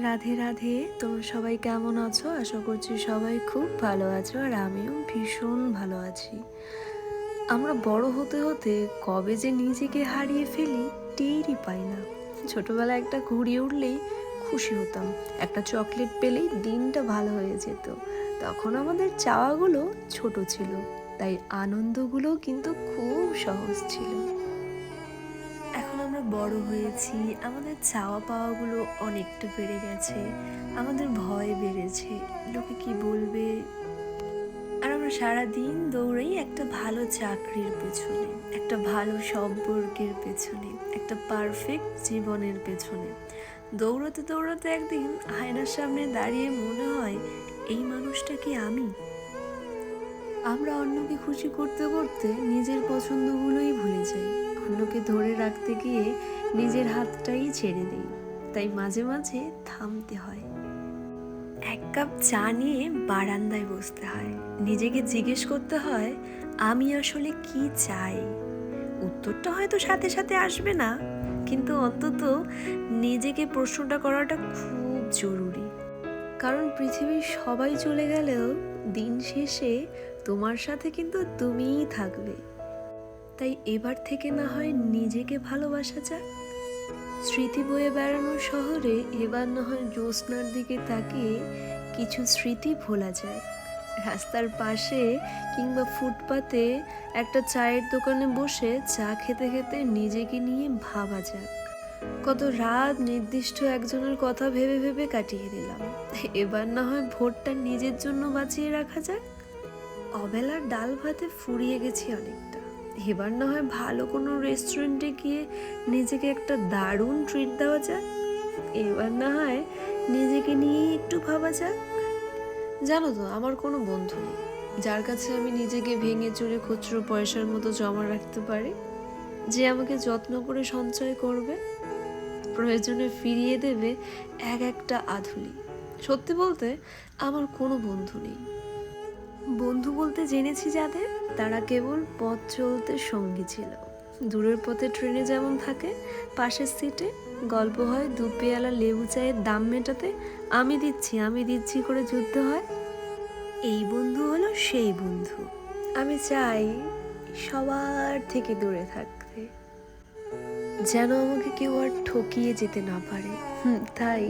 রাধে রাধে। তোমরা সবাই কেমন আছো? আশা করছি সবাই খুব ভালো আছো, আর আমিও ভীষণ ভালো আছি। আমরা বড় হতে হতে কবে যে নিজেকে হারিয়ে ফেলি টেরই পাই না। ছোটবেলায় একটা ঘুড়ি উঠলেই খুশি হতাম, একটা চকলেট পেলেই দিনটা ভালো হয়ে যেত। তখন আমাদের চাওয়াগুলো ছোট ছিল, তাই আনন্দগুলো কিন্তু খুব সহজ ছিল। এখন আমরা বড় হয়েছি, আমাদের চাওয়া পাওয়াগুলো অনেকটা বেড়ে গেছে, আমাদের ভয় বেড়েছে লোকে কি বলবে। আর আমরা সারাদিন দৌড়াই একটা ভালো চাকরির পেছনে, একটা ভালো সম্পর্কের পেছনে, একটা পারফেক্ট জীবনের পেছনে। দৌড়াতে দৌড়াতে একদিন আয়নার সামনে দাঁড়িয়ে মনে হয়, এই মানুষটা কি আমি? আমরা অন্যকে খুশি করতে করতে নিজের পছন্দগুলোই ভুলে যাই, অন্যকে ধরে রাখতে গিয়ে নিজের হাতটাই ছেড়ে দিই। তাই মাঝে মাঝে থামতে হয়, এক কাপ চা নিয়ে বারান্দায় বসতে হয়, নিজেকে জিজ্ঞেস করতে হয় আমি আসলে কি চাই। উত্তরটা হয়তো সাথে সাথে আসবে না, কিন্তু অন্তত নিজেকে প্রশ্নটা করাটা খুব জরুরি। কারণ পৃথিবীর সবাই চলে গেলেও দিন শেষে তোমার সাথে কিন্তু তুমিই থাকবে। তাই এবার থেকে না হয় নিজেকে ভালোবাসা যাক। স্মৃতি বয়ে বেড়ানো শহরে এবার না হয় জ্যোৎস্নার দিকে তাকিয়ে কিছু স্মৃতি ভোলা যায়। রাস্তার পাশে কিংবা ফুটপাতে একটা চায়ের দোকানে বসে চা খেতে খেতে নিজেকে নিয়ে ভাবা যাক। কত রাত নির্দিষ্ট একজনের কথা ভেবে ভেবে কাটিয়ে দিলাম, এবার না হয় ভোরটা নিজের জন্য বাঁচিয়ে রাখা যাক। অবেলার ডাল ভাতে ফুরিয়ে গেছি অনেকটা, এবার না হয় ভালো কোনো রেস্টুরেন্টে গিয়ে নিজেকে একটা দারুণ ট্রিট দেওয়া যাক। এবার না হয় নিজেকে নিয়েই একটু ভাবা যাক। জানো তো, আমার কোনো বন্ধু নেই যার কাছে আমি নিজেকে ভেঙে চুরে খুচরো পয়সার মতো জমা রাখতে পারি, যে আমাকে যত্ন করে সঞ্চয় করবে, প্রয়োজনে ফিরিয়ে দেবে এক একটা আধুলি। সত্যি বলতে আমার কোনো বন্ধু নেই। বন্ধু বলতে জেনেছি যাদের, তারা কেবল পথ চলতে সঙ্গী ছিল। দূরের পথে ট্রেনে যেমন থাকে, পাশের সিটে গল্প হয়, দু পেয়ালা লেবু চায়ের দাম মেটাতে আমি দিচ্ছি করে যুদ্ধ হয়। এই বন্ধু হলো সেই বন্ধু। আমি চাই সবার থেকে দূরে থাকতে, যেন আমাকে কেউ আর ঠকিয়ে যেতে না পারে। তাই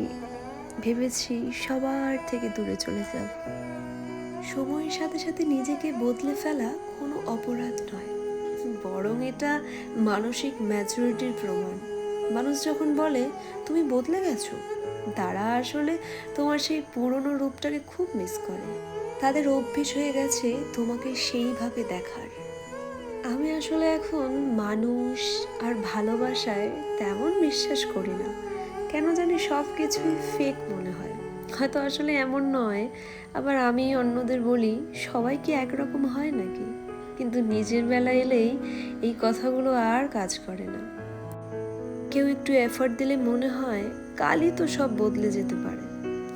ভেবেছি সবার থেকে দূরে চলে যাব। সময়ের সাথে সাথে নিজেকে বদলে ফেলা কোনো অপরাধ নয়, বরং এটা মানসিক ম্যাচুরিটির প্রমাণ। মানুষ যখন বলে তুমি বদলে গেছো, তারা আসলে তোমার সেই পুরনো রূপটাকে খুব মিস করে। তাদের অভ্যেস হয়ে গেছে তোমাকে সেইভাবে দেখার। আমি আসলে এখন মানুষ আর ভালোবাসায় তেমন বিশ্বাস করি না। কেন জানি সব কিছুই ফেক মনে হয়। হয়তো আসলে এমন নয়। আবার আমি অন্যদের বলি, সবাই কি একরকম হয় নাকি? কিন্তু নিজের বেলা এলেই এই কথাগুলো আর কাজ করে না। কেউ একটু এফর্ট দিলে মনে হয় কালই তো সব বদলে যেতে পারে।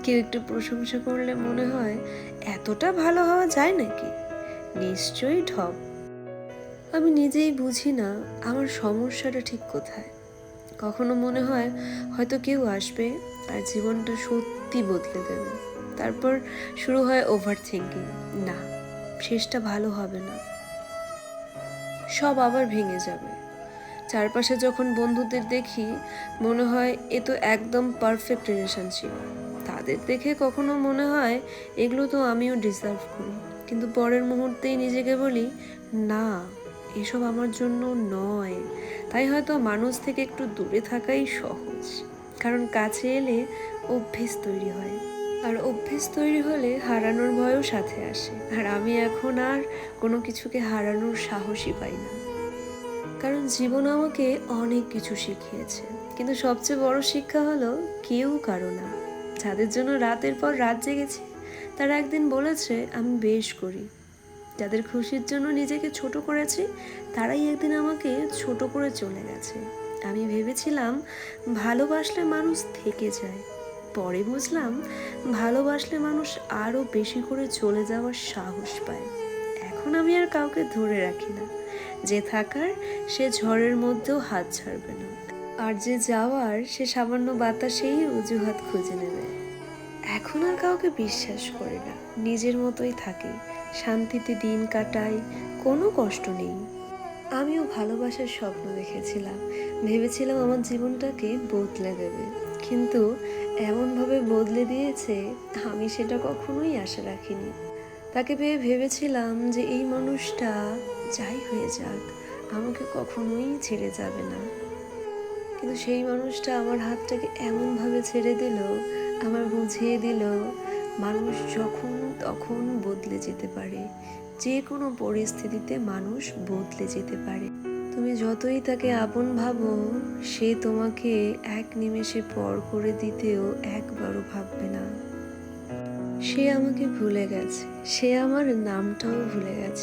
কেউ একটু প্রশংসা করলে মনে হয় এতটা ভালো হওয়া যায় নাকি? নিশ্চয়ই ঠক। আমি নিজেই বুঝি না আমার সমস্যাটা ঠিক কোথায়। কখনো মনে হয় হয়তো কেউ আসবে আর জীবনটা সত্যি বদলে দেবে। তারপর শুরু হয় ওভার থিঙ্কিং, না, শেষটা ভালো হবে না, সব আবার ভেঙে যাবে। চারপাশে যখন বন্ধুদের দেখি মনে হয় এ তো একদম পারফেক্ট রিলেশনশিপ। তাদের দেখে কখনো মনে হয় এগুলো তো আমিও ডিজার্ভ করি। কিন্তু পরের মুহূর্তেই নিজেকে বলি, না, এসব আমার জন্য নয়। তাই হয়তো মানুষ থেকে একটু দূরে থাকাই সহজ, কারণ কাছে এলে অভ্যেস তৈরি হয়, আর অভ্যেস তৈরি হলে হারানোর ভয়ও সাথে আসে। আর আমি এখন আর কোনো কিছুকে হারানোর সাহসই পাই না। কারণ জীবন আমাকে অনেক কিছু শিখিয়েছে, কিন্তু সবচেয়ে বড় শিক্ষা হলো কেউ কারো না। যাদের জন্য রাতের পর রাত জেগেছি, তারা একদিন বলেছে আমি বেশ করি। যাদের খুশির জন্য নিজেকে ছোট করেছি, তারাই একদিন আমাকে ছোট করে চলে গেছে। আমি ভেবেছিলাম ভালোবাসলে মানুষ থেকে যায়, পরে বুঝলাম ভালোবাসলে মানুষ আরও বেশি করে চলে যাওয়ার সাহস পায়। এখন আমি আর কাউকে ধরে রাখি না, যে থাকার সে ঝড়ের মধ্যেও হাত ছাড়বে না। আর যে যাওয়ার সে সামান্য বাতাসেই অজুহাত খুঁজে নেবে। এখন আর কাউকে বিশ্বাস করি না, নিজের মতোই থাকি, শান্তিতে দিন কাটাই, কোনো কষ্ট নেই। আমিও ভালোবাসার স্বপ্ন দেখেছিলাম, ভেবেছিলাম আমার জীবনটাকে বদলে দেবে, কিন্তু এমনভাবে বদলে দিয়েছে আমি সেটা কখনোই আশা রাখিনি। তাকে পেয়ে ভেবেছিলাম যে এই মানুষটা যাই হয়ে যাক আমাকে কখনোই ছেড়ে যাবে না, কিন্তু সেই মানুষটা আমার হাতটাকে এমনভাবে ছেড়ে দিল, আমার বুঝিয়ে দিল মানুষ যখন তখন বদলে যেতে পারে, যে কোনো পরিস্থিতিতে মানুষ বদলে যেতে পারে। তুমি যতই তাকে আপন ভাবো, সে তোমাকে এক নিমেষে পর করে দিতেও একবারও ভাববে না। সে আমাকে ভুলে গেছে, সে আমার নামটাও ভুলে গেছে।